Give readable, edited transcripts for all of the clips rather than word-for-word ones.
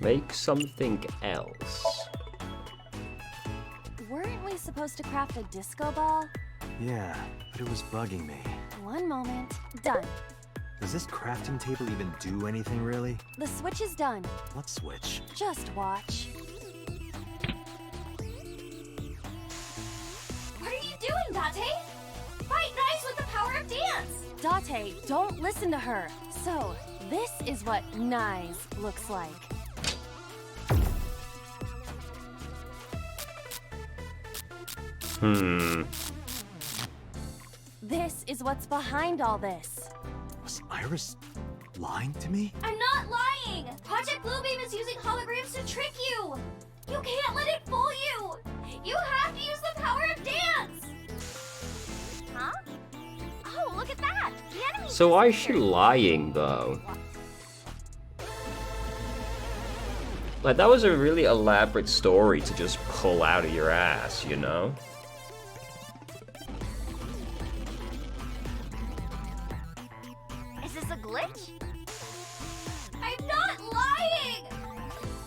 make something else. Weren't we supposed to craft a disco ball? Yeah, but it was bugging me. One moment. Done. Does this crafting table even do anything, really? The switch is done. What switch? Just watch. What are you doing, Date? Fight nice with the power of dance! Date, don't listen to her. So, this is what nice looks like. This is what's behind all this. Was Iris lying to me? I'm not lying! Project Bluebeam is using holograms to trick you! You can't let it fool you! You have to use the power of dance! Huh? Oh, look at that! The enemy. So why is she lying, though? Like, that was a really elaborate story to just pull out of your ass, you know? Is this a glitch? I'm not lying!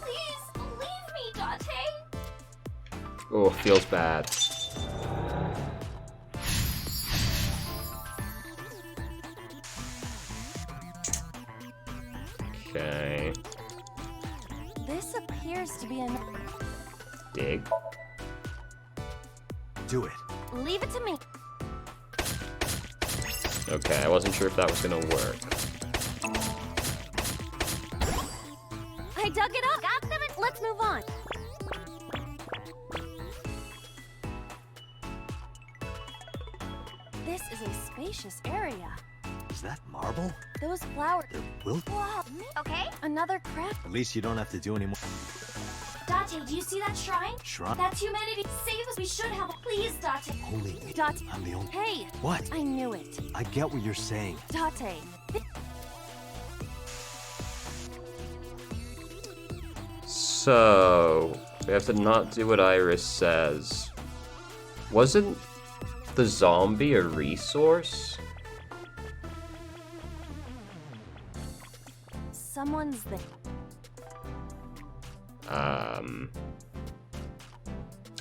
Please, believe me, Date! Oh, it feels bad. Okay. This appears to be an... Dig. Do it. Leave it to me. Okay, I wasn't sure if that was gonna work. I dug it up. Got them. Let's move on. This is a spacious area. Is that marble? Those flowers... There will... Wow. Okay? Another craft. At least you don't have to do any more. Date, do you see that shrine? Shrine? That's humanity. Save us. We should have. Please, Date. Only me. Date. I'm the only... Hey, What? I knew it. I get what you're saying. Date. So, we have to not do what Iris says. Wasn't the zombie a resource? Someone's there.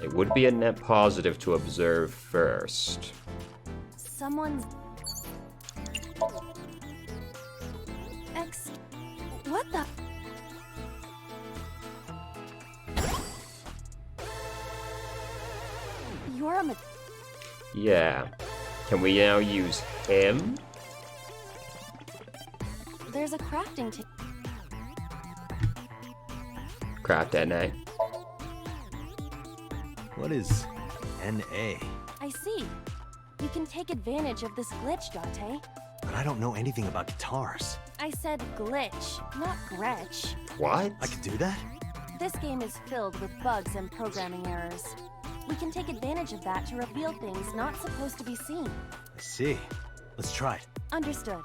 It would be a net positive to observe first. Someone's... What the... You're a... Yeah. Can we now use him? There's a crafting table. Craft NA. What is NA? I see. You can take advantage of this glitch, Date. But I don't know anything about guitars. I said glitch, not Gretch. What? I can do that? This game is filled with bugs and programming errors. We can take advantage of that to reveal things not supposed to be seen. I see. Let's try it. Understood.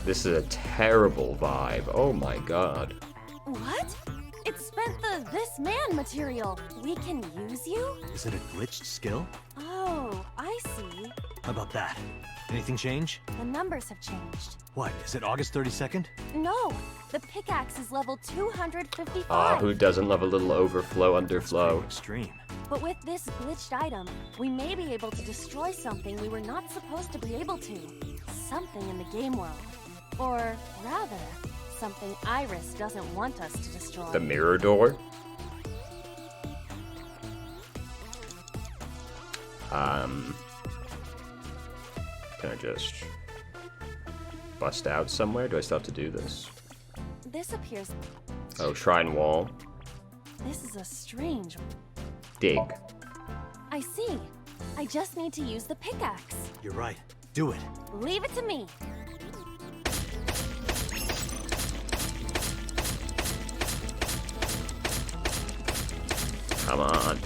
This is a terrible vibe. Oh my god. What? It spent the this man material. We can use you? Is it a glitched skill? Oh, I see. How about that? Anything change? The numbers have changed. What, is it August 32nd? No, the pickaxe is level 255. Ah, who doesn't love a little overflow, underflow? Extreme. But with this glitched item, we may be able to destroy something we were not supposed to be able to. Something in the game world. Or rather, something Iris doesn't want us to destroy. The mirror door? Can I just bust out somewhere? Do I still have to do this? This appears... Oh, shrine wall. This is a strange... Dig. I see. I just need to use the pickaxe. You're right. Do it. Leave it to me. Come on.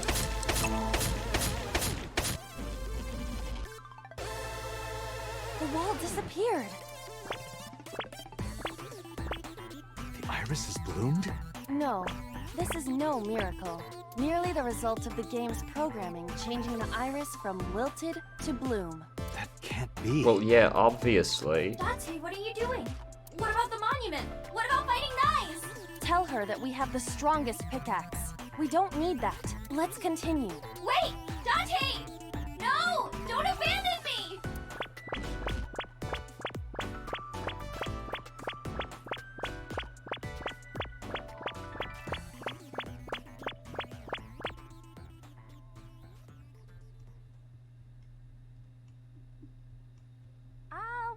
The wall disappeared. The iris has bloomed? No, this is no miracle. Merely the result of the game's programming changing the iris from wilted to bloom. That can't be? Well, yeah, obviously. Date, what are you doing? What about the monument? What about fighting knives? Tell her that we have the strongest pickaxe. We don't need that. Let's continue. Wait! Date! No! Don't abandon me!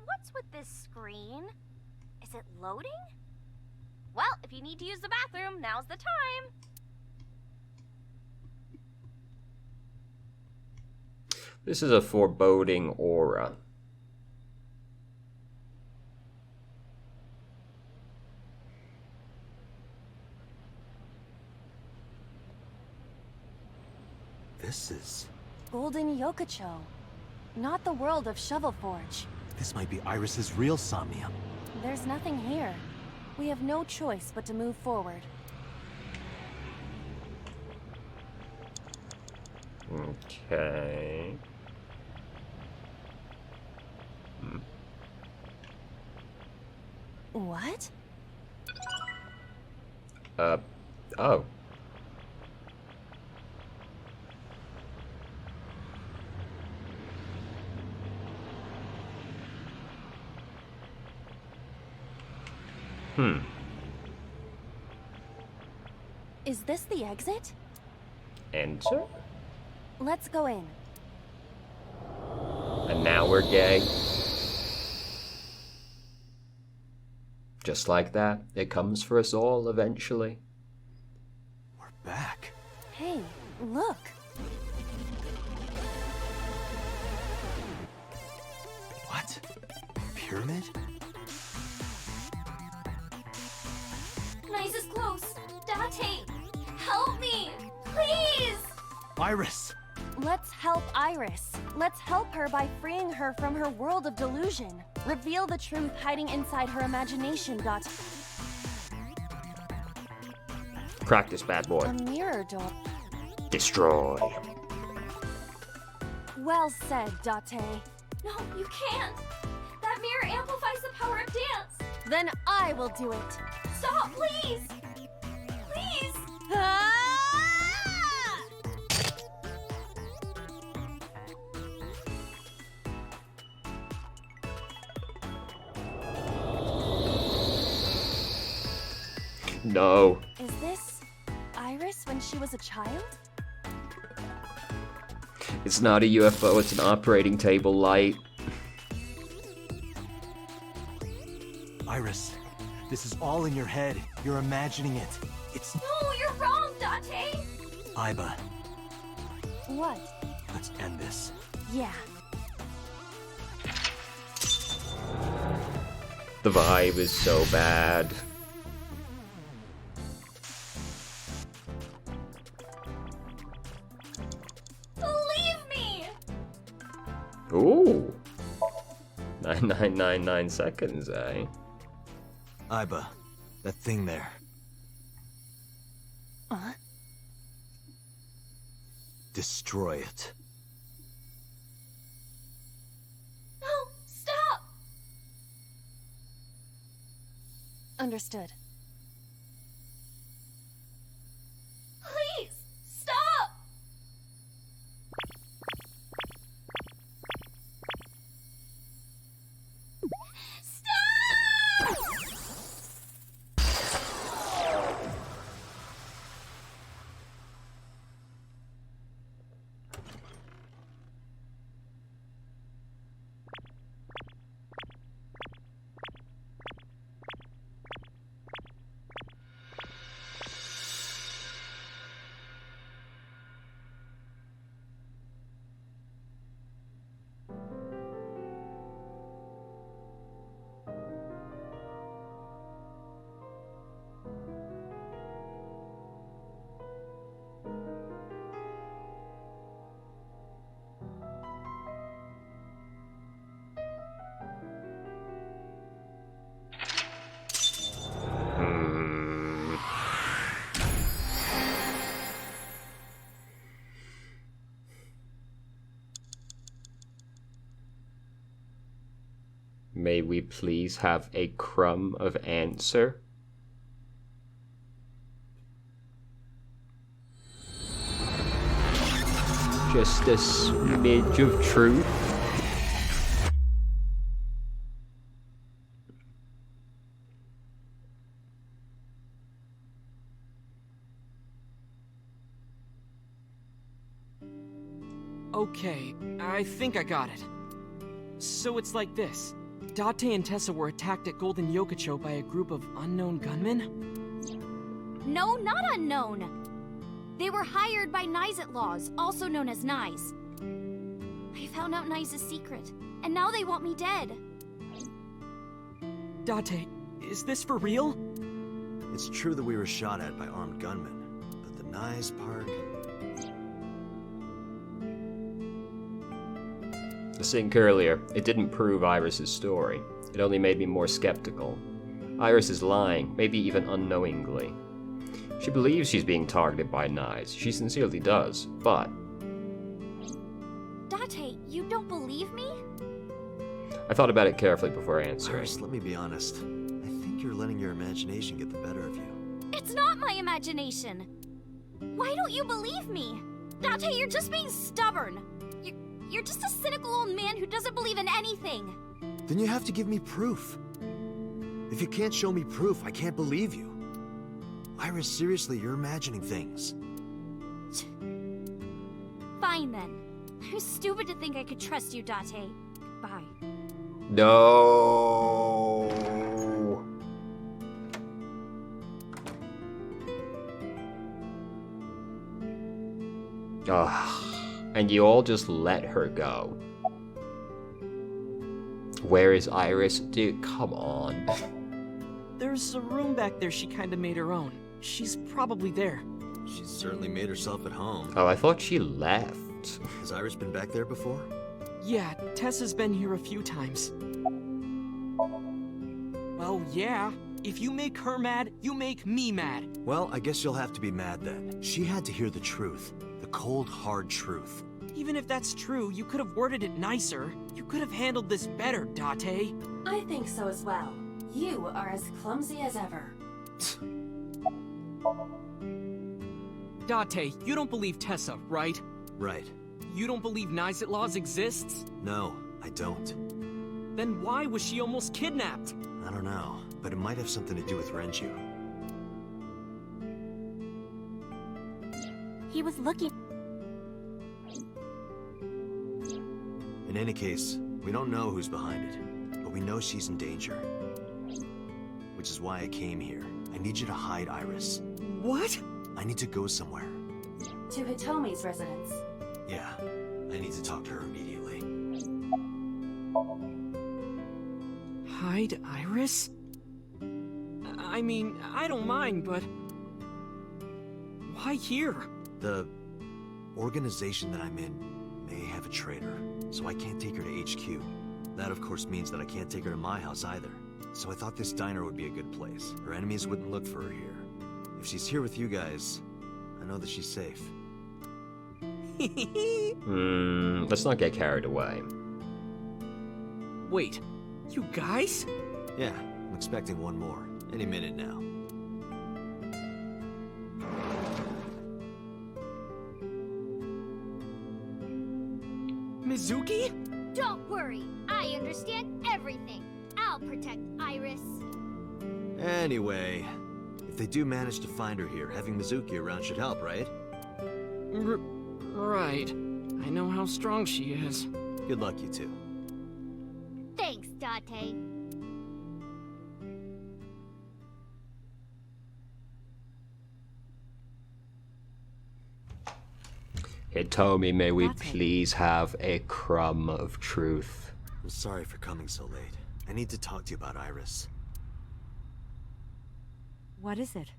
What's with this screen? Is it loading? Well, if you need to use the bathroom, now's the time. This is a foreboding aura. This is... Golden Yokocho. Not the world of Shovelforge. This might be Iris's real Somnium. There's nothing here. We have no choice but to move forward. Okay. What? Oh. Is this the exit? Enter? Let's go in. And now we're gay. Just like that, it comes for us all eventually. We're back. Hey, look. What? Pyramid? Nice is close. Date, help me! Please! Iris! Let's help Iris. Let's help her by freeing her from her world of delusion. Reveal the truth hiding inside her imagination. Crack this bad boy. A mirror door. Destroy. Well said, Date. No, you can't! That mirror amplifies the power of dance! Then I will do it. Stop, please! Please! Ah! No. Is this Iris when she was a child? It's not a UFO, it's an operating table light. Iris, this is all in your head. You're imagining it. It's No, you're wrong, Date! Iba. What? Let's end this. Yeah. The vibe is so bad. Believe me! Ooh. 9999 seconds, eh? Iba, that thing there. Destroy it. No, stop! Understood. Please, stop! Stop! May we please have a crumb of answer? Just a smidge of truth? Okay, I think I got it. So it's like this. Date and Tessa were attacked at Golden Yokocho by a group of unknown gunmen? No, not unknown. They were hired by Nyes Outlaws, also known as Nyes. I found out Nyes' secret, and now they want me dead. Date, is this for real? It's true that we were shot at by armed gunmen, but the Nyes part... The sync earlier, it didn't prove Iris's story. It only made me more skeptical. Iris is lying, maybe even unknowingly. She believes she's being targeted by Nyes. She sincerely does, but... Date, you don't believe me? I thought about it carefully before answering. Iris, let me be honest. I think you're letting your imagination get the better of you. It's not my imagination. Why don't you believe me? Date, you're just being stubborn. You're just a cynical old man who doesn't believe in anything. Then you have to give me proof. If you can't show me proof, I can't believe you. Iris, seriously, you're imagining things. Fine then. I'm stupid to think I could trust you, Date. Bye. No. And you all just let her go. Where is Iris? Dude, come on. There's a room back there she kinda made her own. She's probably there. She's certainly made herself at home. Oh, I thought she left. Has Iris been back there before? Yeah, Tessa's been here a few times. Well, yeah. If you make her mad, you make me mad. Well, I guess you'll have to be mad then. She had to hear the truth. The cold, hard truth. Even if that's true, you could have worded it nicer. You could have handled this better, Date. I think so as well. You are as clumsy as ever. Date, you don't believe Tessa, right? Right. You don't believe Nyes Outlaws exists? No, I don't. Then why was she almost kidnapped? I don't know, but it might have something to do with Renju. He was looking. In any case, we don't know who's behind it, but we know she's in danger. Which is why I came here. I need you to hide Iris. What? I need to go somewhere. To Hitomi's residence. Yeah, I need to talk to her immediately. Hide Iris? I mean, I don't mind, but... why here? The organization that I'm in may have a traitor, so I can't take her to HQ. That of course means that I can't take her to my house either. So I thought this diner would be a good place. Her enemies wouldn't look for her here. If she's here with you guys, I know that she's safe. Let's not get carried away. Wait, you guys? Yeah, I'm expecting one more. Any minute now. Mizuki? Don't worry. I understand everything. I'll protect Iris. Anyway, if they do manage to find her here, having Mizuki around should help, right? Right. I know how strong she is. Good luck, you two. Thanks, Date. Hitomi, may we That's it. please have a crumb of truth? I'm sorry for coming so late. I need to talk to you about Iris. What is it?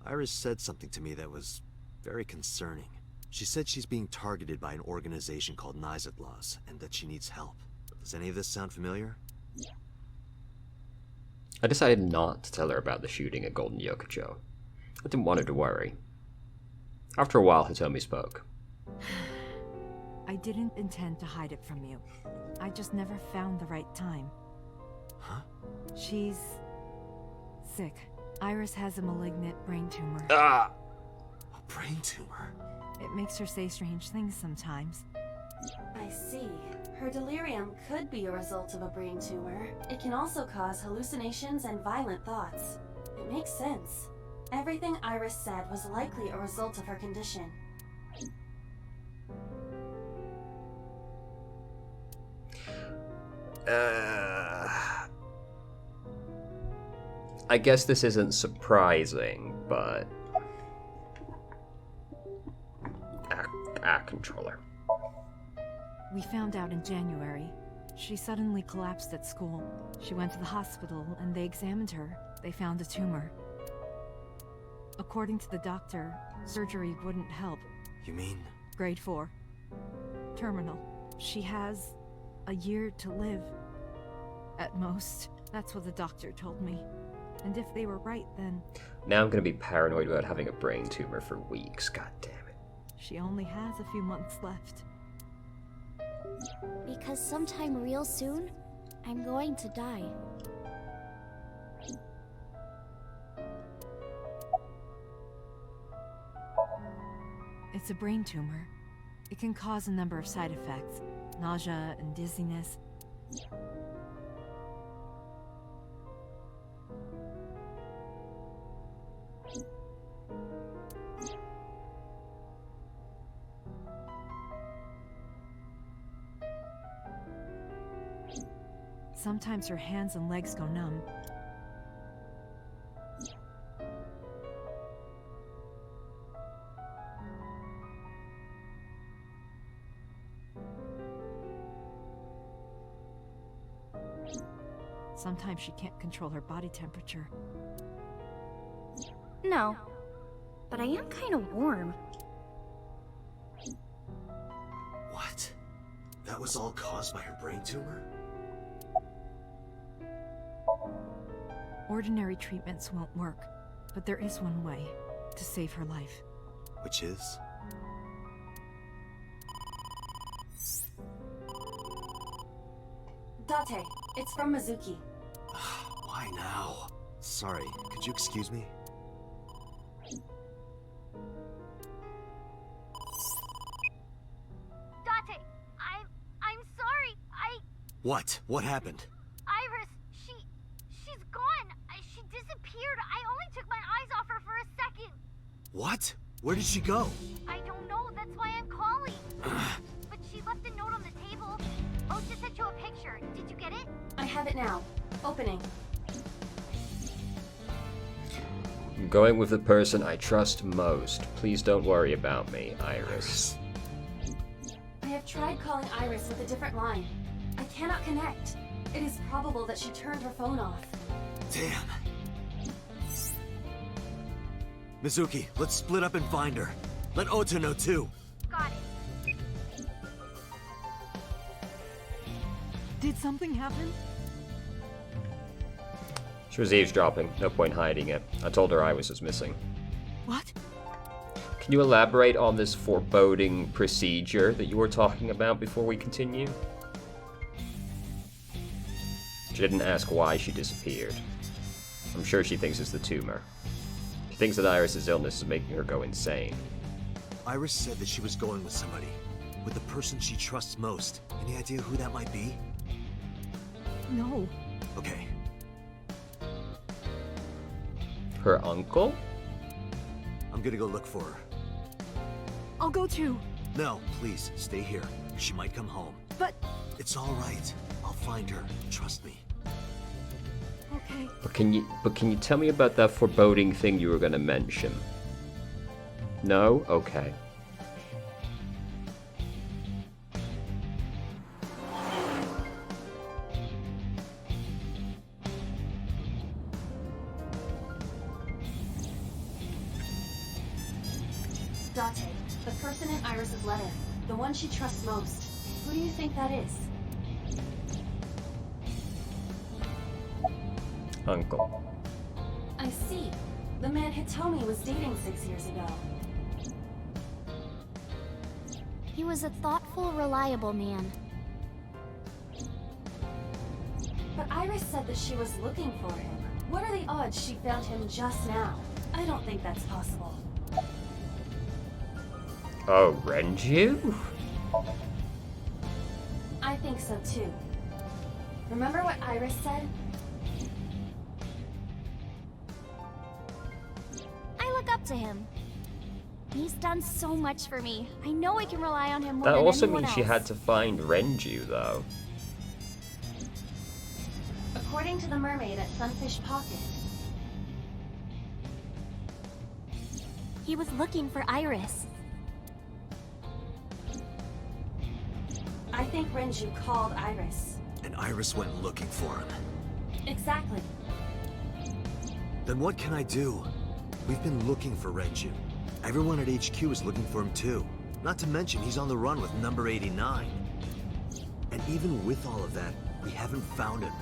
Iris said something to me that was very concerning. She said she's being targeted by an organization called Nyes Outlaws, and that she needs help. Does any of this sound familiar? I decided not to tell her about the shooting at Golden Yokocho. I didn't want her to worry. After a while, Hitomi spoke. I didn't intend to hide it from you. I just never found the right time. Huh? She's sick. Iris has a malignant brain tumor. Ah! A brain tumor? It makes her say strange things sometimes. I see. Her delirium could be a result of a brain tumor. It can also cause hallucinations and violent thoughts. It makes sense. Everything Iris said was likely a result of her condition. I guess this isn't surprising, but... controller. We found out in January. She suddenly collapsed at school. She went to the hospital and they examined her. They found a tumor. According to the doctor, surgery wouldn't help. You mean? Grade 4. Terminal. She has a year to live. At most. That's what the doctor told me. And if they were right, then Now I'm gonna be paranoid about having a brain tumor for weeks. God damn it. she only has a few months left. Because sometime real soon, I'm going to die. It's a brain tumor. It can cause a number of side effects. Nausea and dizziness. Sometimes her hands and legs go numb. Sometimes she can't control her body temperature. No, but I am kind of warm. What? That was all caused by her brain tumor? Ordinary treatments won't work, but there is one way to save her life. Which is? Date, it's from Mizuki. Why now? Sorry, could you excuse me? Date, I'm sorry. What? What happened? Iris, she's gone. She disappeared. I only took my eyes off her for a second. What? Where did she go? I don't know. That's why I'm calling. But she left a note on the table. Oh, just sent you a picture. Did you get it? I have it now. Opening. I'm going with the person I trust most. Please don't worry about me, Iris. I have tried calling Iris with a different line. I cannot connect. It is probable that she turned her phone off. Damn. Mizuki, let's split up and find her. Let Ota know too. Got it. Did something happen? She was eavesdropping. No point hiding it. I told her Iris was missing. What? Can you elaborate on this foreboding procedure that you were talking about before we continue? She didn't ask why she disappeared. I'm sure she thinks it's the tumor. She thinks that Iris's illness is making her go insane. Iris said that she was going with somebody. With the person she trusts most. Any idea who that might be? No. Okay. Her uncle? I'm gonna go look for her. I'll go too. No, please, stay here. She might come home. But... It's all right. I'll find her. Trust me. okay. But can you tell me about that foreboding thing you were gonna mention? No? Okay. Date, the person in Iris's letter. The one she trusts most. Who do you think that is? Uncle. I see. The man Hitomi was dating 6 years ago. He was a thoughtful, reliable man. But Iris said that she was looking for him. What are the odds she found him just now? I don't think that's possible. Oh, Renju? I think so too. Remember what Iris said? I look up to him. He's done so much for me. I know I can rely on him more That than also anyone means she else. had to find Renju, though. According to the mermaid at Sunfish Pocket, He was looking for Iris. I think Renju called Iris. And Iris went looking for him. Exactly. Then what can I do? We've been looking for Renju. Everyone at HQ is looking for him too. Not to mention he's on the run with number 89. And even with all of that, we haven't found him.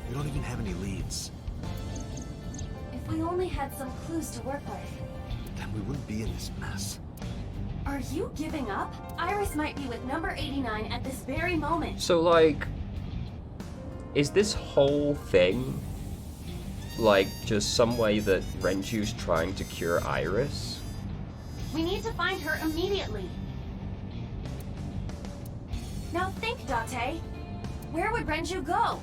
We don't even have any leads. If we only had some clues to work with. Then we wouldn't be in this mess. Are you giving up? Iris might be with number 89 at this very moment. So, like, is this whole thing, like, just some way that Renju's trying to cure Iris? We need to find her immediately. Now think, Date. Where would Renju go?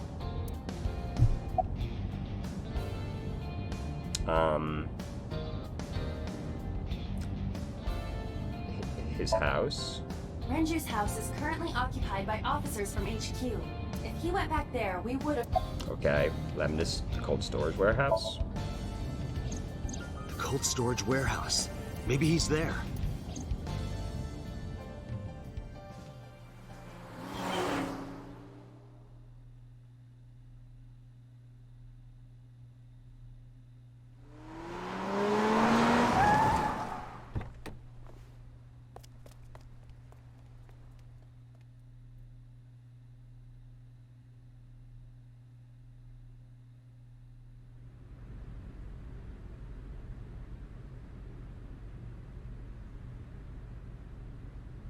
His house? Renju's house is currently occupied by officers from HQ. If he went back there, we would have... Okay, Lemnis, the cold storage warehouse? The cold storage warehouse. Maybe he's there.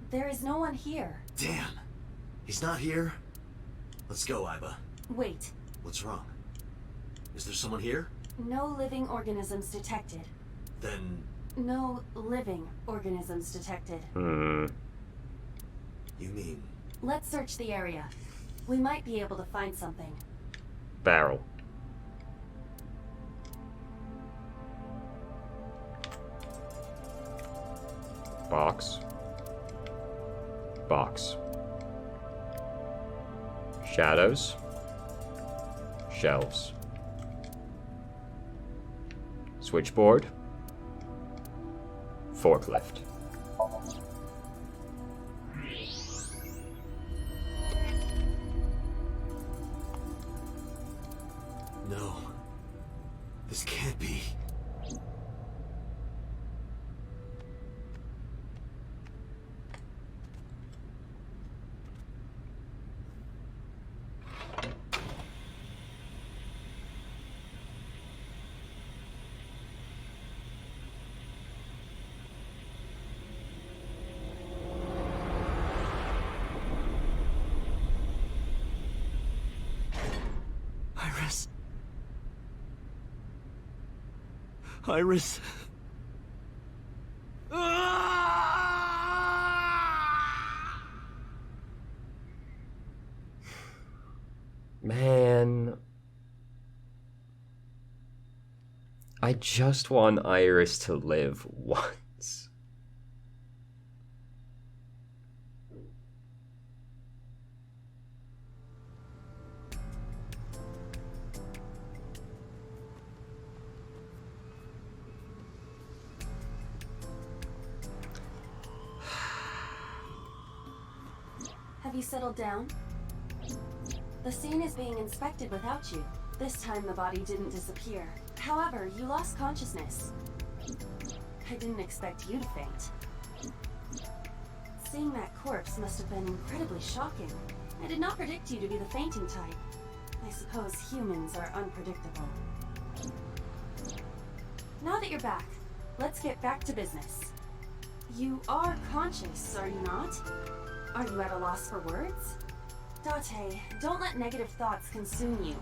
There is no one here. Damn. He's not here? Let's go, Iba. Wait. What's wrong? Is there someone here? No living organisms detected. Then... No living organisms detected. You mean... Let's search the area. We might be able to find something. Barrel. Box. Box. Shadows. Shelves. Switchboard. Forklift. No. This can't be. Iris. Iris. Man. I just want Iris to live once. Have you settled down? The scene is being inspected without you. This time the body didn't disappear. However, you lost consciousness. I didn't expect you to faint. Seeing that corpse must have been incredibly shocking. I did not predict you to be the fainting type. I suppose humans are unpredictable. Now that you're back, let's get back to business. You are conscious, are you not? Are you at a loss for words? Date, don't let negative thoughts consume you.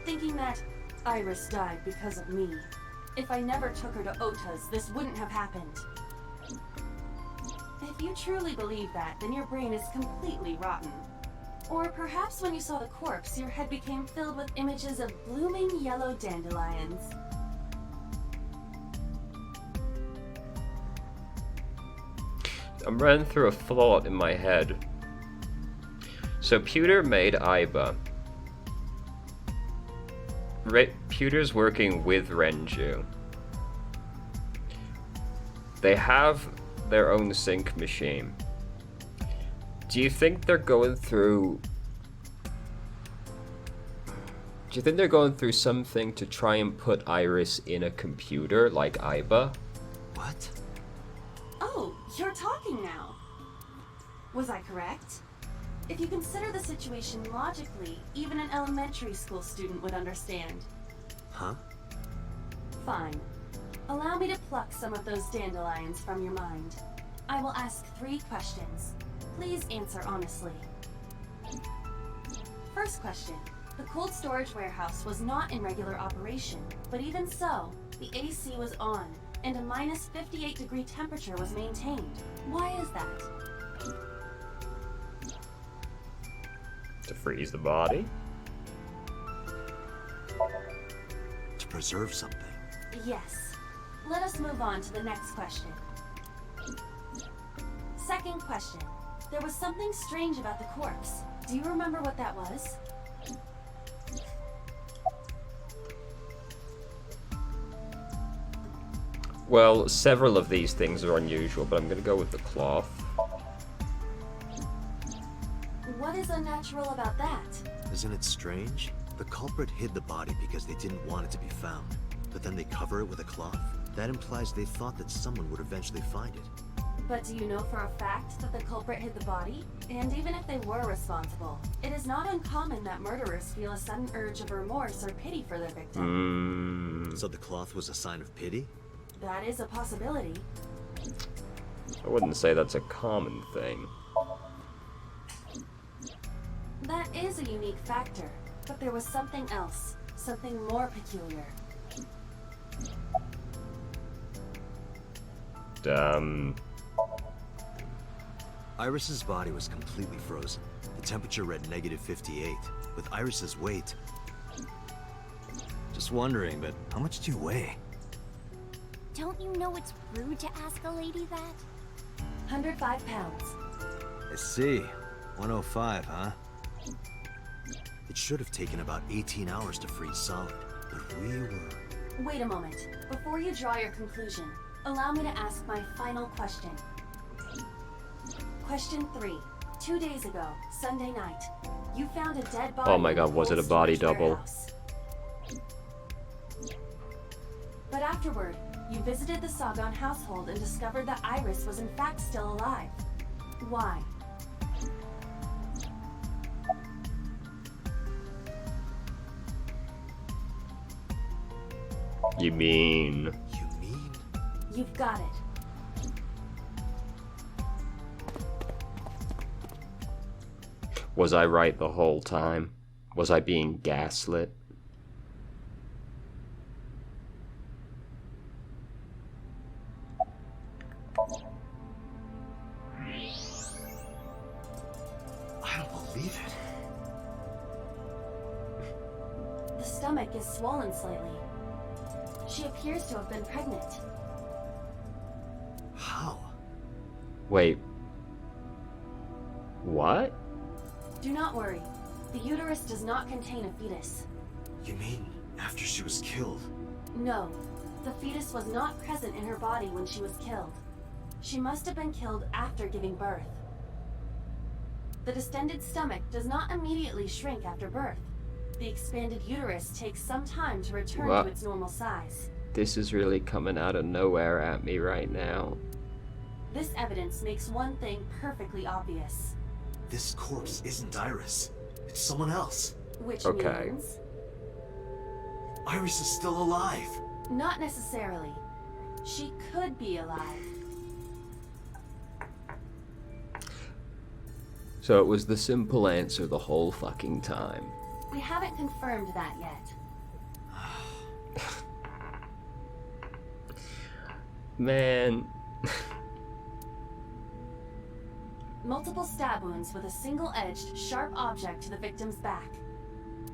Thinking that Iris died because of me. If I never took her to Ota's, this wouldn't have happened. If you truly believe that, then your brain is completely rotten. Or perhaps when you saw the corpse, your head became filled with images of blooming yellow dandelions. I'm running through a thought in my head. So Pewter made Aiba. Pewter's working with Renju. They have their own sync machine. Do you think they're going through... Do you think they're going through something to try and put Iris in a computer like Aiba? What? Oh, you're talking now. Was I correct? If you consider the situation logically, even an elementary school student would understand. Huh? Fine. Allow me to pluck some of those dandelions from your mind. I will ask 3 questions. Please answer honestly. First question. The cold storage warehouse was not in regular operation, but even so, the AC was on, and a minus 58-degree temperature was maintained. Why is that? To freeze the body? To preserve something. Yes. Let us move on to the next question. Second question. There was something strange about the corpse. Do you remember what that was? Well, several of these things are unusual, but I'm gonna go with the cloth. What is unnatural about that? Isn't it strange? The culprit hid the body because they didn't want it to be found. But then they cover it with a cloth? That implies they thought that someone would eventually find it. But do you know for a fact that the culprit hid the body? And even if they were responsible, it is not uncommon that murderers feel a sudden urge of remorse or pity for their victim. So the cloth was a sign of pity? That is a possibility. I wouldn't say that's a common thing. That is a unique factor, but there was something else, something more peculiar. Iris's body was completely frozen. The temperature read negative 58. With Iris's weight... Just wondering, but how much do you weigh? Don't you know it's rude to ask a lady that? 105 pounds. I see. 105, huh? It should have taken about 18 hours to freeze solid, but we were... Wait a moment. Before you draw your conclusion, allow me to ask my final question. Question 3. 2 days ago, Sunday night, you found a dead body. Oh my god, was it a body double? Warehouse. But afterward, you visited the Sagan household and discovered that Iris was in fact still alive. Why? You mean... You mean? You've got it. Was I right the whole time? Was I being gaslit? I don't believe it. The stomach is swollen slightly. She appears to have been pregnant. How? Wait. What? Do not worry. The uterus does not contain a fetus. You mean after she was killed? No, the fetus was not present in her body when she was killed. She must have been killed after giving birth. The distended stomach does not immediately shrink after birth. The expanded uterus takes some time to return What? to its normal size. This is really coming out of nowhere at me right now. This evidence makes one thing perfectly obvious. This corpse isn't Iris. It's someone else. Which Okay. means... Iris is still alive. Not necessarily. She could be alive. So it was the simple answer the whole fucking time. We haven't confirmed that yet. Man. Multiple stab wounds with a single-edged, sharp object to the victim's back.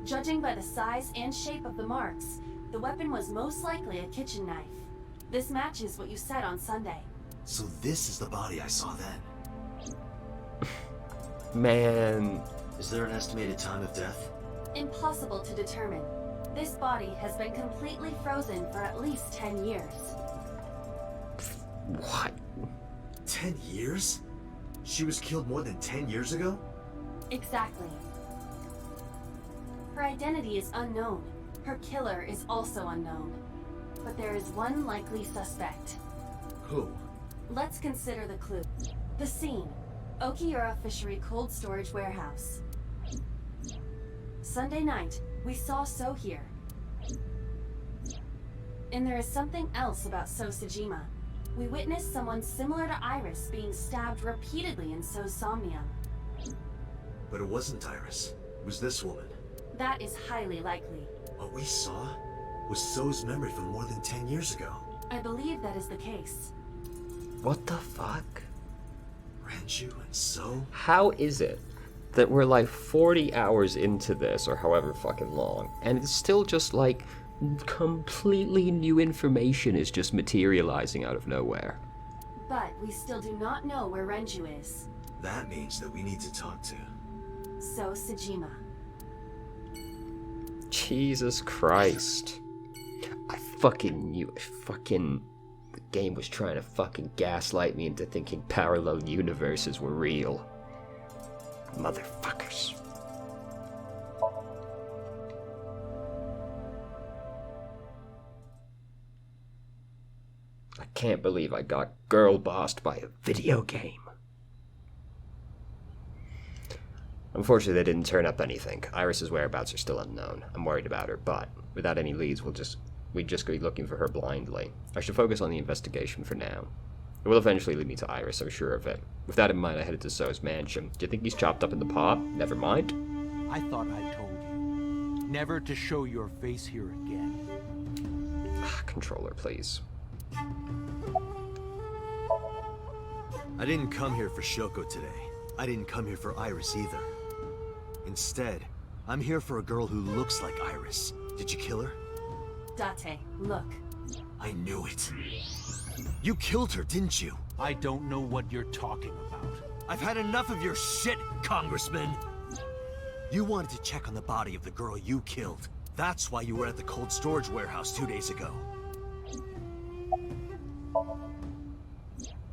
Judging by the size and shape of the marks, the weapon was most likely a kitchen knife. This matches what you said on Sunday. So this is the body I saw then. Man. Is there an estimated time of death? Impossible to determine. This body has been completely frozen for at least 10 years. What? 10 years? She was killed more than 10 years ago? Exactly. Her identity is unknown. Her killer is also unknown. But there is one likely suspect. Who? Let's consider the clue. The scene. Okiura Fishery Cold Storage Warehouse. Sunday night, we saw So here. And there is something else about So Sejima. We witnessed someone similar to Iris being stabbed repeatedly in So's Somnium. But it wasn't Iris. It was this woman. That is highly likely. What we saw was So's memory from more than 10 years ago. I believe that is the case. What the fuck? Ranju and So? How is it that we're like 40 hours into this, or however fucking long, and it's still just like completely new information is just materializing out of nowhere? But we still do not know where Renju is. That means that we need to talk to. So Sejima. Jesus Christ. I fucking knew it. The game was trying to fucking gaslight me into thinking parallel universes were real. Motherfuckers. I can't believe I got girl bossed by a video game. Unfortunately, they didn't turn up anything. Iris's whereabouts are still unknown. I'm worried about her, but without any leads, we'd just be looking for her blindly. I should focus on the investigation for now. It will eventually lead me to Iris, I'm sure of it. With that in mind, I headed to So's mansion. Do you think he's chopped up in the pot? Never mind. I thought I told you never to show your face here again. Controller, please. I didn't come here for Shoko today. I didn't come here for Iris either. Instead, I'm here for a girl who looks like Iris. Did you kill her? Date, look. I knew it. You killed her, didn't you? I don't know what you're talking about. I've had enough of your shit, Congressman! You wanted to check on the body of the girl you killed. That's why you were at the cold storage warehouse 2 days ago.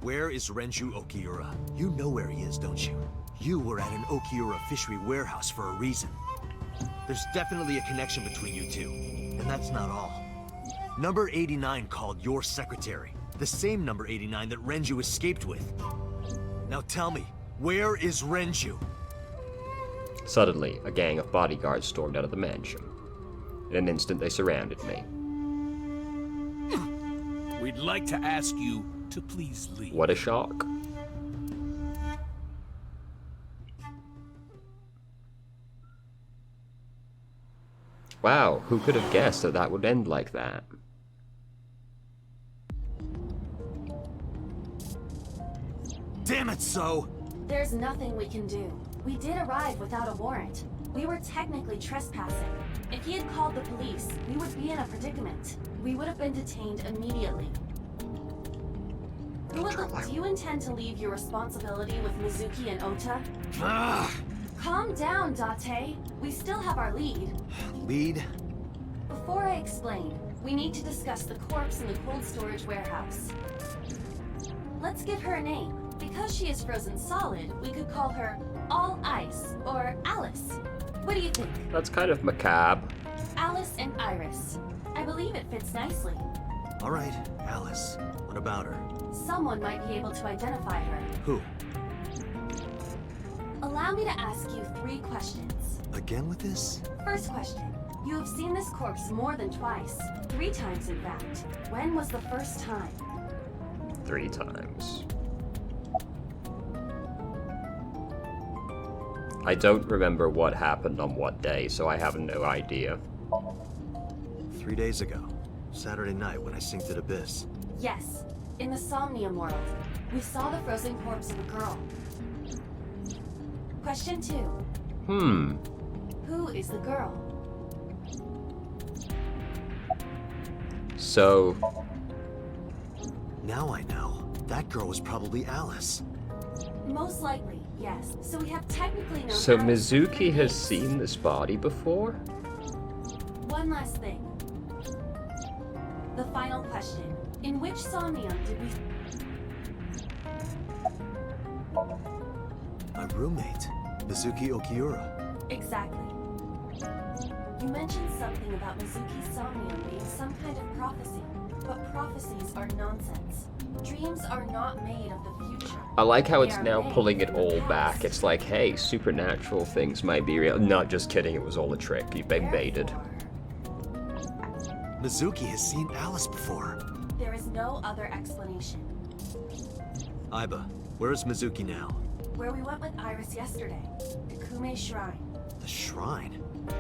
Where is Renju Okiura? You know where he is, don't you? You were at an Okiura fishery warehouse for a reason. There's definitely a connection between you two. And that's not all. Number 89 called your secretary. The same number 89 that Renju escaped with. Now tell me, where is Renju? Suddenly, a gang of bodyguards stormed out of the mansion. In an instant, they surrounded me. We'd like to ask you to please leave. What a shock. Wow, who could have guessed that that would end like that? Damn it, So! There's nothing we can do. We did arrive without a warrant. We were technically trespassing. If he had called the police, we would be in a predicament. We would have been detained immediately. Do you intend to leave your responsibility with Mizuki and Ota? Ah! Calm down, Date. We still have our lead. Lead? Before I explain, we need to discuss the corpse in the cold storage warehouse. Let's give her a name. Because she is frozen solid, we could call her All Ice or Alice. What do you think? That's kind of macabre. Alice and Iris. I believe it fits nicely. Alright, Alice. What about her? Someone might be able to identify her. Who? Allow me to ask you 3 questions. Again with this? First question. You have seen this corpse more than twice. 3 times, in fact. When was the first time? 3 times. I don't remember what happened on what day, so I have no idea. 3 days ago. Saturday night when I synced at Abyss. Yes, in the Somnium world, we saw the frozen corpse of a girl. Question 2. Who is the girl? So... Now I know. That girl was probably Alice. Most likely, yes. So we have technically known So Alice for 3 Mizuki has days. seen this body before? One last thing. The final question. In which Somnium did we... My roommate, Mizuki Okiura. Exactly. You mentioned something about Mizuki's Somnium being some kind of prophecy, but prophecies are nonsense. Dreams are not made of the future. I like how They it's are now made pulling it from the all past. back. It's like, hey, supernatural things might be real. Not just kidding, it was all a trick. You've been baited. Therefore, Mizuki has seen Alice before. there is no other explanation. Aiba, where is Mizuki now? Where we went with Iris yesterday, the Kume Shrine. The shrine?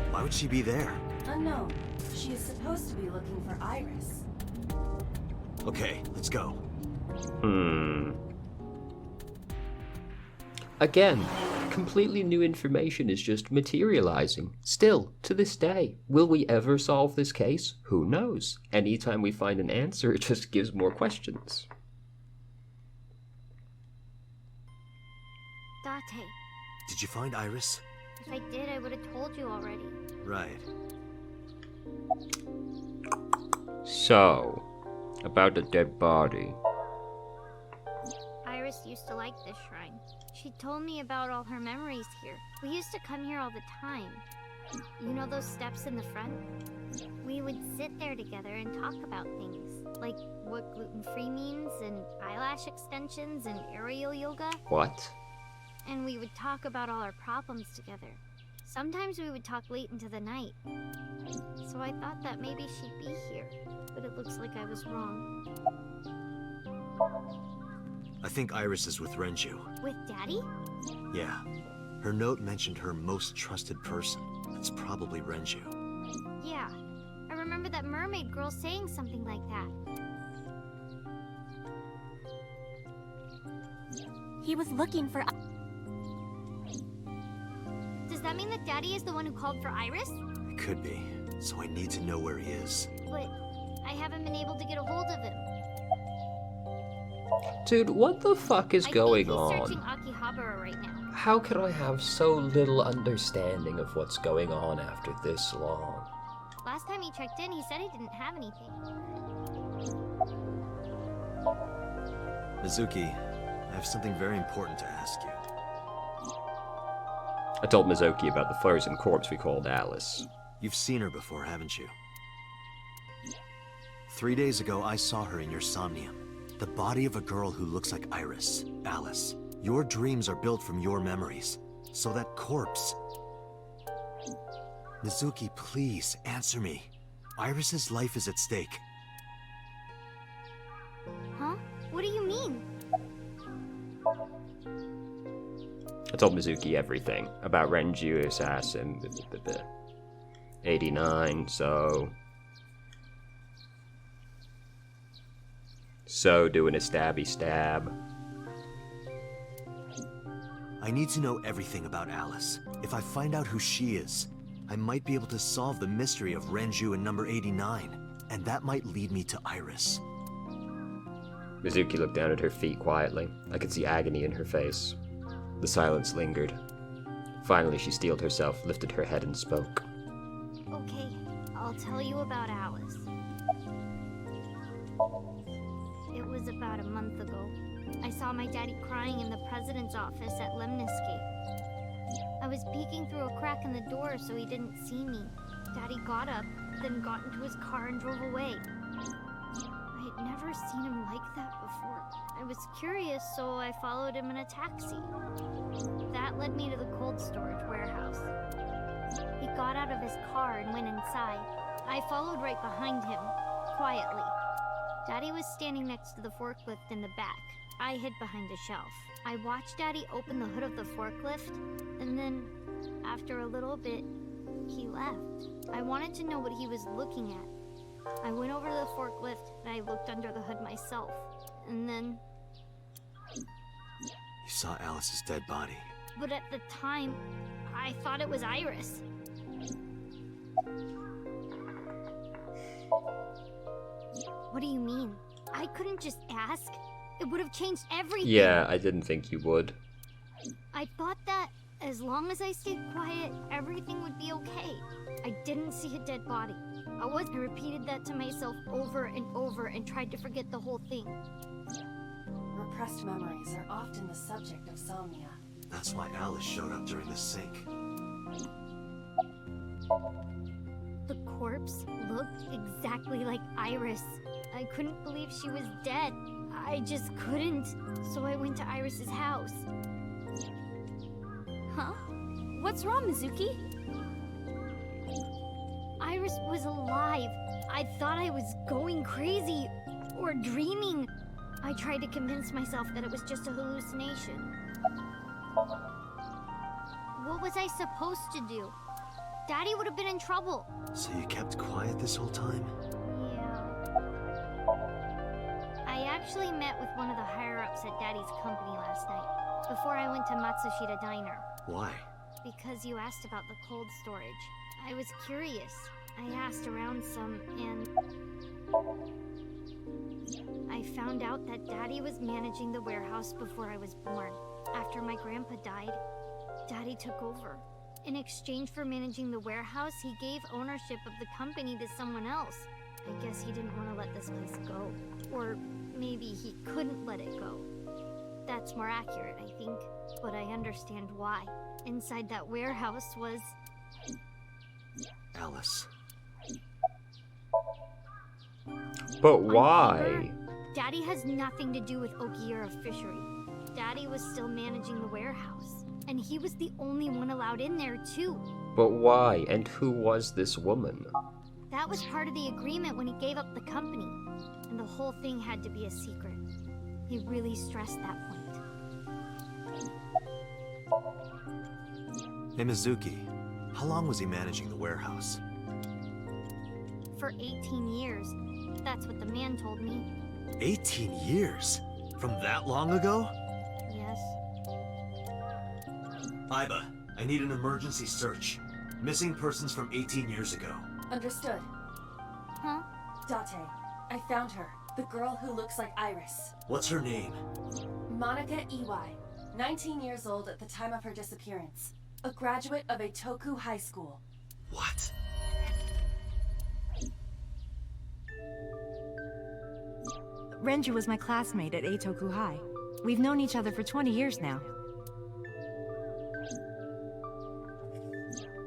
Why would she be there? Unknown. She is supposed to be looking for Iris. Okay, let's go. Again, completely new information is just materializing. Still, to this day, will we ever solve this case? Who knows? Anytime we find an answer, it just gives more questions. Date, Did you find Iris? if I did, I would have told you already. Right. So, about the dead body. Iris used to like this shrine. She told me about all her memories here. We used to come here all the time. You know those steps in the front? We would sit there together and talk about things, like what gluten-free means, and eyelash extensions, and aerial yoga. What? And we would talk about all our problems together. Sometimes we would talk late into the night. So I thought that maybe she'd be here, but it looks like I was wrong. I think Iris is with Renju. With Daddy? Yeah. Her note mentioned her most trusted person. It's probably Renju. Yeah. I remember that mermaid girl saying something like that. He was looking for... Does that mean that Daddy is the one who called for Iris? It could be. So I need to know where he is. But I haven't been able to get a hold of him. Dude, what the fuck is I going think he's on? searching Akihabara right now. How can I have so little understanding of what's going on after this long? Last time he checked in, he said he didn't have anything. Mizuki, I have something very important to ask you. I told Mizuki about the frozen corpse we called Alice. You've seen her before, haven't you? 3 days ago, I saw her in your Somnium. The body of a girl who looks like Iris, Alice. Your dreams are built from your memories. So that corpse... Mizuki, please, answer me. Iris's life is at stake. Huh? What do you mean? I told Mizuki everything about Renju, Assassin, 89, So doing a stabby stab. I need to know everything about Alice. If I find out who she is, I might be able to solve the mystery of Renju and number 89, and that might lead me to Iris. Mizuki looked down at her feet quietly. I could see agony in her face. The silence lingered. Finally, she steeled herself, lifted her head, and spoke. Okay, I'll tell you about Alice. It was about a month ago. I saw my daddy crying in the president's office at Lemniscape. I was peeking through a crack in the door so he didn't see me. Daddy got up, then got into his car and drove away. I had never seen him like that before. I was curious, so I followed him in a taxi. That led me to the cold storage warehouse. He got out of his car and went inside. I followed right behind him, quietly. Daddy was standing next to the forklift in the back. I hid behind a shelf. I watched Daddy open the hood of the forklift, and then, after a little bit, he left. I wanted to know what he was looking at. I went over to the forklift, and I looked under the hood myself. And then... You saw Alice's dead body. But at the time, I thought it was Iris. What do you mean? I couldn't just ask. It would have changed everything. Yeah, I didn't think you would. I thought that as long as I stayed quiet, everything would be okay. I didn't see a dead body. I repeated that to myself over and over and tried to forget the whole thing. Repressed memories are often the subject of somnia. That's why Alice showed up during the sync. The corpse looked exactly like Iris. I couldn't believe she was dead. I just couldn't. So I went to Iris's house. Huh? What's wrong, Mizuki? Iris was alive. I thought I was going crazy or dreaming. I tried to convince myself that it was just a hallucination. What was I supposed to do? Daddy would have been in trouble. So you kept quiet this whole time? Yeah. I actually met with one of the higher-ups at Daddy's company last night, before I went to Matsushita Diner. Why? Because you asked about the cold storage. I was curious. I asked around some, and I found out that Daddy was managing the warehouse before I was born. After my grandpa died, Daddy took over. In exchange for managing the warehouse, he gave ownership of the company to someone else. I guess he didn't want to let this place go. Or maybe he couldn't let it go. That's more accurate, I think. But I understand why. Inside that warehouse was... Alice. But On why? paper, Daddy has nothing to do with Okiura Fishery. Daddy was still managing the warehouse. And he was the only one allowed in there, too. But why? And who was this woman? That was part of the agreement when he gave up the company. And the whole thing had to be a secret. He really stressed that point. Hey, Mizuki. How long was he managing the warehouse? For 18 years. That's what the man told me. 18 years? From that long ago? Yes. Iba, I need an emergency search. Missing persons from 18 years ago. Understood. Huh? Date, I found her. The girl who looks like Iris. What's her name? Monica Iwai. 19 years old at the time of her disappearance. A graduate of Eitoku High School. What? Renju was my classmate at Eitoku High. We've known each other for 20 years now.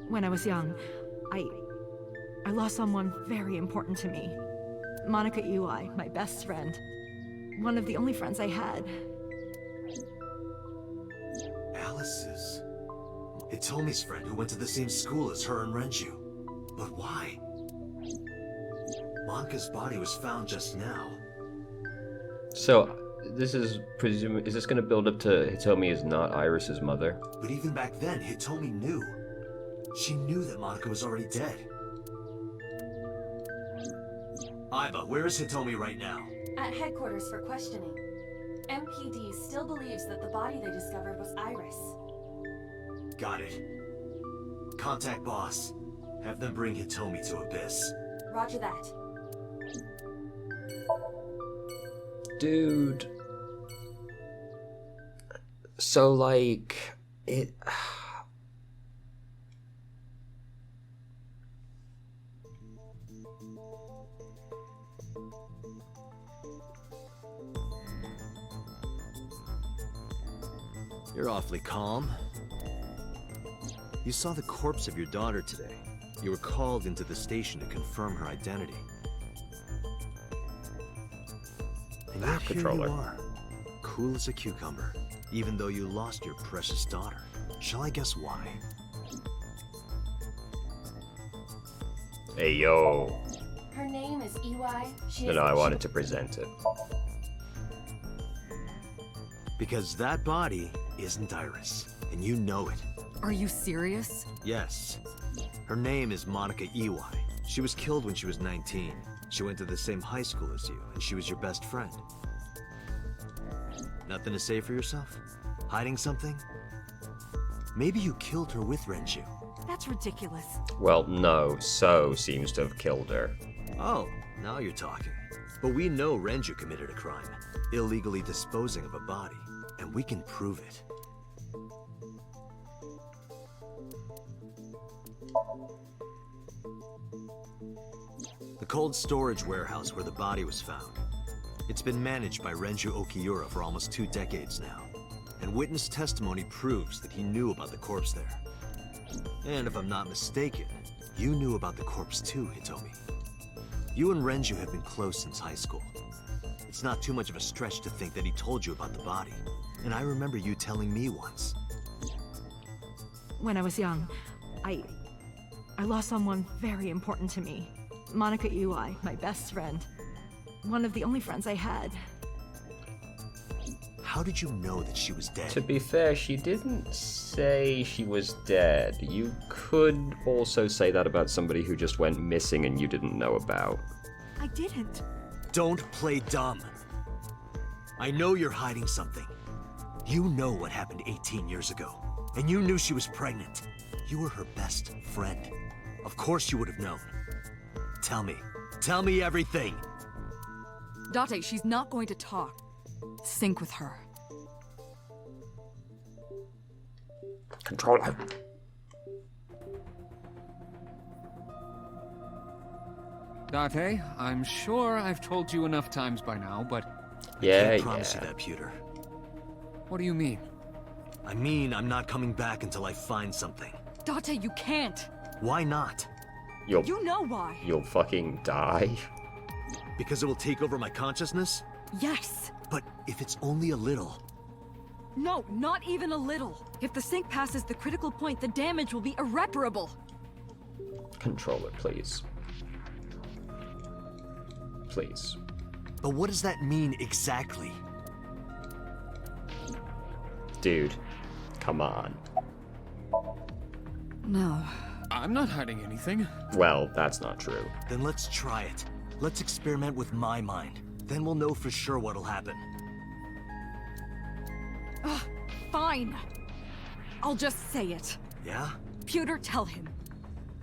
When I was young, I lost someone very important to me. Monica Iwai, my best friend. One of the only friends I had. Alice's. Hitomi's friend who went to the same school as her and Renju. But why? Monica's body was found just now. So, this is is this going to build up to Hitomi is not Iris's mother? But even back then, Hitomi knew. She knew that Monica was already dead. Iba, where is Hitomi right now? At headquarters for questioning. MPD still believes that the body they discovered was Iris. Got it. Contact boss. Have them bring Hitomi to Abyss. Roger that. Dude. So, like, it... You're awfully calm. You saw the corpse of your daughter today. You were called into the station to confirm her identity. And yet here Controller. you are, cool as a cucumber, even though you lost your precious daughter. Shall I guess why? Hey, yo. Her name is EY. She And is I wanted to present it. Because that body isn't Iris, and you know it. Are you serious? Yes. Her name is Monica EY. She was killed when she was 19. She went to the same high school as you, and she was your best friend. Nothing to say for yourself? Hiding something? Maybe you killed her with Renju. That's ridiculous. Well, no, So seems to have killed her. Oh, now you're talking. But we know Renju committed a crime, illegally disposing of a body, and we can prove it. The cold storage warehouse where the body was found. It's been managed by Renju Okiura for almost 2 decades now, and witness testimony proves that he knew about the corpse there. And if I'm not mistaken, you knew about the corpse too, Hitomi. You and Renju have been close since high school. It's not too much of a stretch to think that he told you about the body, and I remember you telling me once. When I was young, I lost someone very important to me. Monica EY, my best friend. One of the only friends I had. How did you know that she was dead? To be fair, she didn't say she was dead. You could also say that about somebody who just went missing and you didn't know about. I didn't. Don't play dumb. I know you're hiding something. You know what happened 18 years ago, and you knew she was pregnant. You were her best friend. Of course you would have known. Tell me everything. Date, she's not going to talk. Sync with her. Controller. Date, I'm sure I've told you enough times by now, but... Yeah, Can't promise you yeah. that, Pewter. What do you mean? I mean, I'm not coming back until I find something. Date, you can't. Why not? You know why. You'll fucking die. Because it will take over my consciousness? Yes. But if it's only a little... No, not even a little. If the sync passes the critical point, the damage will be irreparable. Controller, please. Please. But what does that mean exactly? Dude, come on. No. I'm not hiding anything. Well, that's not true. Then let's try it. Let's experiment with my mind. Then we'll know for sure what'll happen. Fine. I'll just say it. Yeah? Pewter, tell him.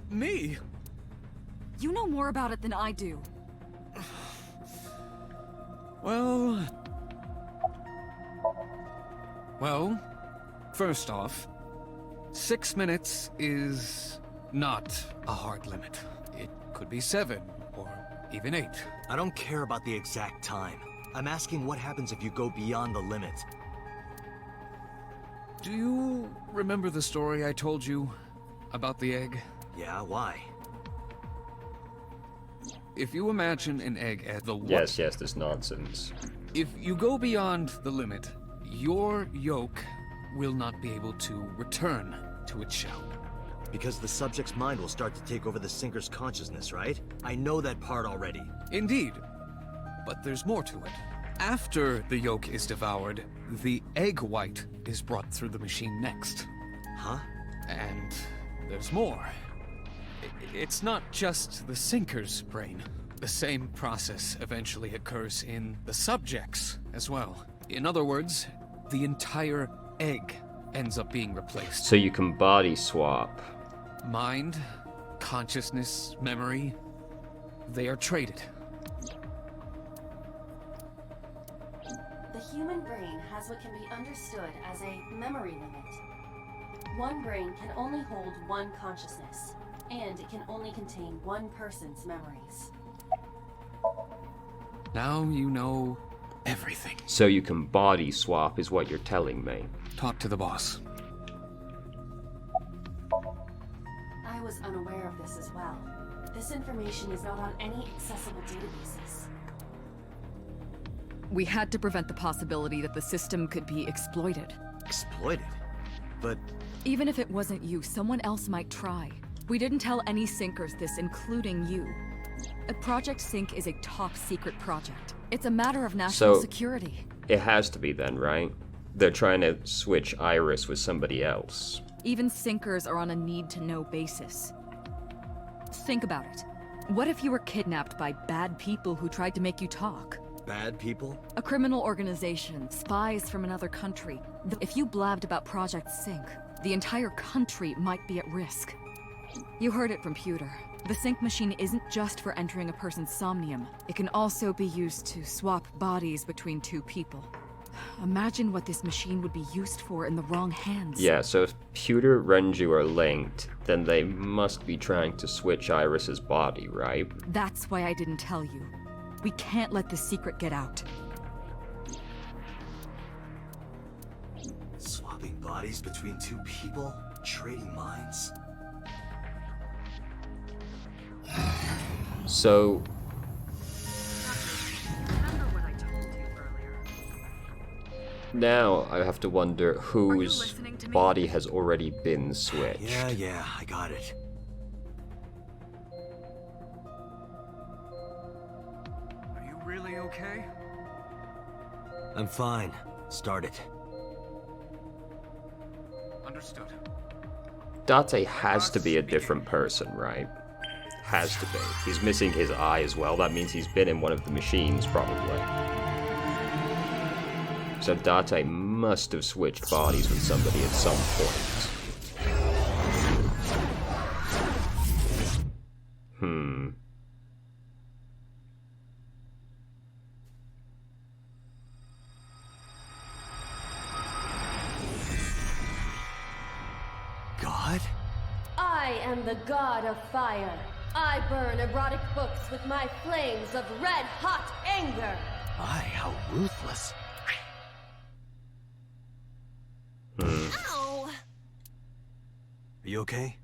Me? You know more about it than I do. Well, first off, 6 minutes is not a hard limit. It could be 7, or even 8. I don't care about the exact time. I'm asking what happens if you go beyond the limit. Do you remember the story I told you about the egg? Yeah, why? If you imagine an egg as the Yes, this nonsense. If you go beyond the limit, your yolk will not be able to return to its shell. Because the subject's mind will start to take over the sinker's consciousness, right? I know that part already. Indeed. But there's more to it. After the yolk is devoured, the egg white is brought through the machine next. Huh? And there's more. It's not just the sinker's brain. The same process eventually occurs in the subject's as well. In other words, the entire egg ends up being replaced. So you can body swap. Mind, consciousness, memory, they are traded. The human brain has what can be understood as a memory limit. One brain can only hold one consciousness, and it can only contain one person's memories. Now you know everything. So you can body swap is what you're telling me. Talk to the boss. I was unaware of this as well. This information is not on any accessible databases. We had to prevent the possibility that the system could be exploited. Exploited? But Even if it wasn't you, someone else might try. We didn't tell any sinkers this, including you. Project Sync is a top-secret project. It's a matter of national So- security. It has to be then, right? They're trying to switch Iris with somebody else. Even Syncers are on a need-to-know basis. Think about it. What if you were kidnapped by bad people who tried to make you talk? Bad people? A criminal organization, spies from another country. If you blabbed about Project Sync, the entire country might be at risk. You heard it from Pewter. The sync machine isn't just for entering a person's somnium. It can also be used to swap bodies between two people. Imagine what this machine would be used for in the wrong hands. Yeah, so if Pewter, Renju are linked, then they must be trying to switch Iris's body, right? That's why I didn't tell you. We can't let this secret get out. Swapping bodies between two people? Trading minds? So, now I have to wonder whose body has already been switched. Yeah, I got it. Are you really okay? I'm fine. Start it. Understood. Date has to be a different person, right? Has to be. He's missing his eye as well. That means he's been in one of the machines, probably. So Date must have switched bodies with somebody at some point. God? I am the god of fire. I burn erotic books with my flames of red-hot anger. How ruthless. Ow! Are you okay?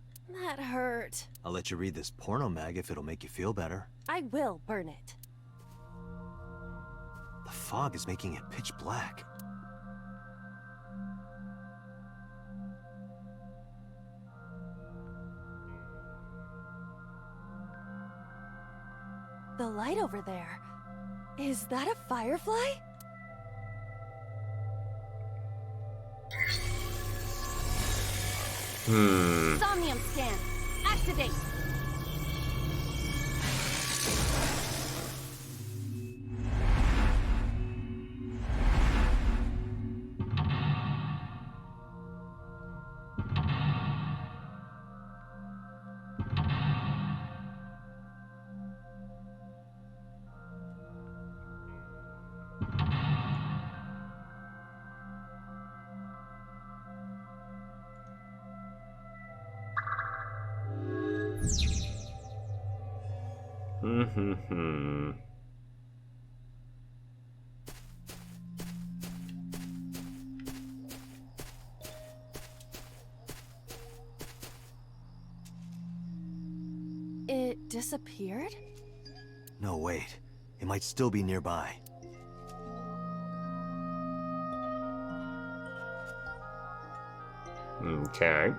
That hurt. I'll let you read this porno mag if it'll make you feel better. I will burn it. The fog is making it pitch black. The light over there. Is that a firefly? Somnium scan. Activate. It disappeared? No, wait. It might still be nearby. Okay.